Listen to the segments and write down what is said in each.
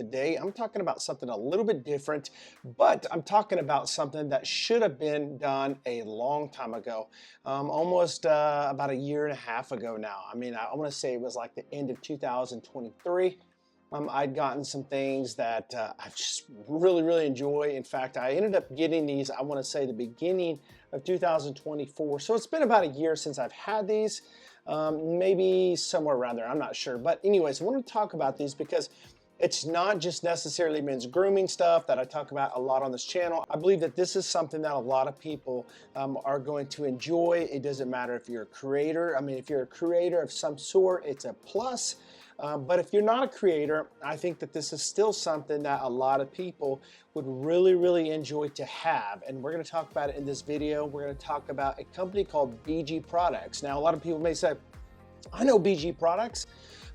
today. I'm talking about something a little bit different, but I'm talking about something that should have been done a long time ago, almost about a year and a half ago now. I mean, I want to say it was like the end of 2023. I'd gotten some things that I just really enjoy. In fact, I ended up getting these, I want to say the beginning of 2024. So it's been about a year since I've had these, maybe somewhere around there, I'm not sure. But anyways, I want to talk about these because it's not just necessarily men's grooming stuff that I talk about a lot on this channel. I believe that this is something that a lot of people are going to enjoy. It doesn't matter if you're a creator. I mean, if you're a creator of some sort, it's a plus. But if you're not a creator, I think that this is still something that a lot of people would really enjoy to have. And we're going to talk about it in this video. We're going to talk about a company called BG Products. Now, a lot of people may say, I know BG Products.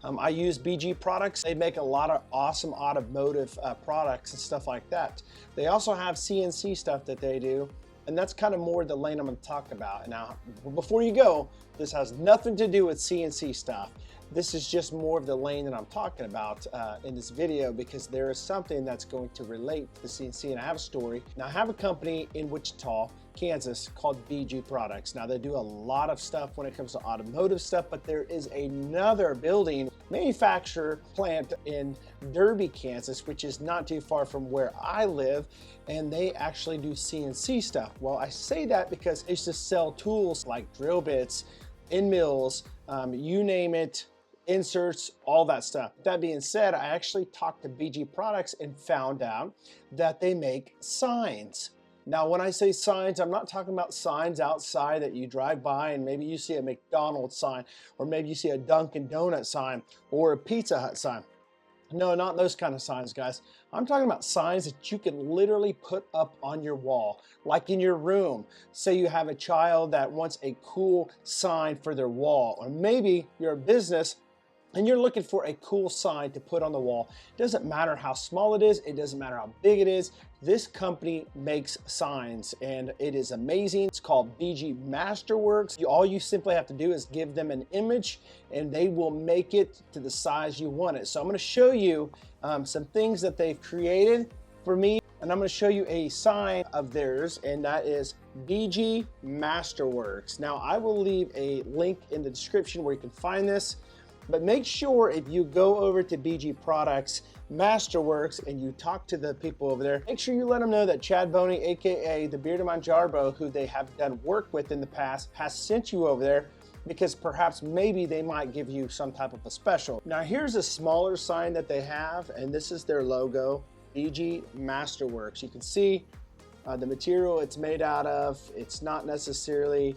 I use BG Products. They make a lot of awesome automotive products and stuff like that. They also have CNC stuff that they do. And that's kind of more the lane I'm going to talk about. Now, before you go, this has nothing to do with CNC stuff. This is just more of the lane that I'm talking about in this video because there is something that's going to relate to the CNC, and I have a story. Now, I have a company in Wichita, Kansas called BG Products. Now, they do a lot of stuff when it comes to automotive stuff, but there is another building manufacturer plant in Derby, Kansas, which is not too far from where I live, and they actually do CNC stuff. Well, I say that because they used to sell tools like drill bits, end mills, you name it, inserts, all that stuff. That being said, I actually talked to BG Products and found out that they make signs. Now, when I say signs, I'm not talking about signs outside that you drive by and maybe you see a McDonald's sign, or maybe you see a Dunkin' Donut sign or a Pizza Hut sign. No, not those kind of signs, guys. I'm talking about signs that you can literally put up on your wall, like in your room. Say you have a child that wants a cool sign for their wall, or maybe you're a business and you're looking for a cool sign to put on the wall. It doesn't matter how small it is. It doesn't matter how big it is. This company makes signs and it is amazing. It's called BG Masterworks. All you simply have to do is give them an image and they will make it to the size you want it. So I'm gonna show you some things that they've created for me, and I'm gonna show you a sign of theirs, and that is BG Masterworks. Now, I will leave a link in the description where you can find this. But make sure if you go over to BG Products Masterworks and you talk to the people over there, make sure you let them know that Chad Boney, aka the Bearded Manjarbo, who they have done work with in the past, has sent you over there, because perhaps maybe they might give you some type of a special. Now, here's a smaller sign that they have, and this is their logo, BG Masterworks. You can see the material it's made out of. It's not necessarily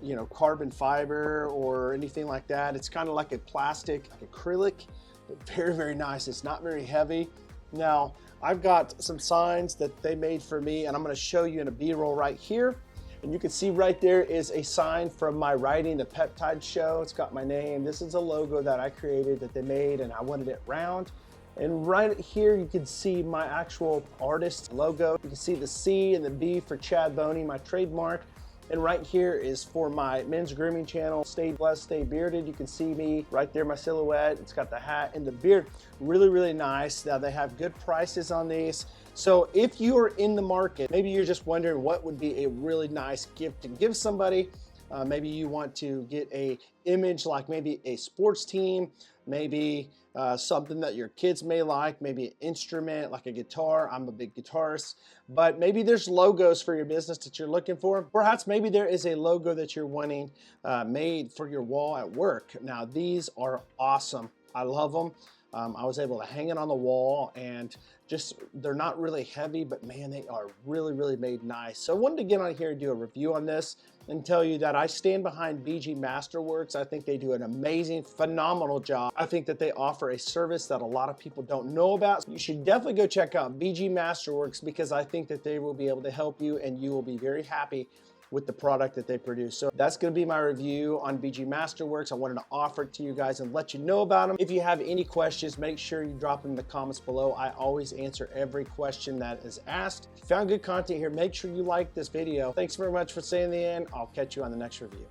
you know, carbon fiber or anything like that. It's kind of like a plastic, like acrylic, but very nice. It's not very heavy. Now, I've got some signs that they made for me, and I'm going to show you in a B-roll right here. And you can see right there is a sign from my writing, The Peptide Show. It's got my name. This is a logo that I created that they made, and I wanted it round. And right here, you can see my actual artist logo. You can see the C and the B for Chad Boney, my trademark. And right here is for my men's grooming channel, Stay Blessed, Stay Bearded. You can see me right there, my silhouette. It's got the hat and the beard. Really nice. Now, they have good prices on these. So if you are in the market, maybe you're just wondering what would be a really nice gift to give somebody. Maybe you want to get a image like maybe a sports team, maybe something that your kids may like, maybe an instrument like a guitar. I'm a big guitarist, but maybe there's logos for your business that you're looking for. Perhaps maybe there is a logo that you're wanting made for your wall at work. Now, these are awesome. I love them. I was able to hang it on the wall, and just, they're not really heavy, but man, they are really made nice. So I wanted to get on here and do a review on this and tell you that I stand behind BG Masterworks. I think they do an amazing, phenomenal job. I think that they offer a service that a lot of people don't know about. You should definitely go check out BG Masterworks because I think that they will be able to help you and you will be very happy with the product that they produce. So that's going to be my review on BG Masterworks. I wanted to offer it to you guys and let you know about them. If you have any questions, make sure you drop them in the comments below. I always answer every question that is asked. If you found good content here, make sure you like this video. Thanks very much for staying to the end. I'll catch you on the next review.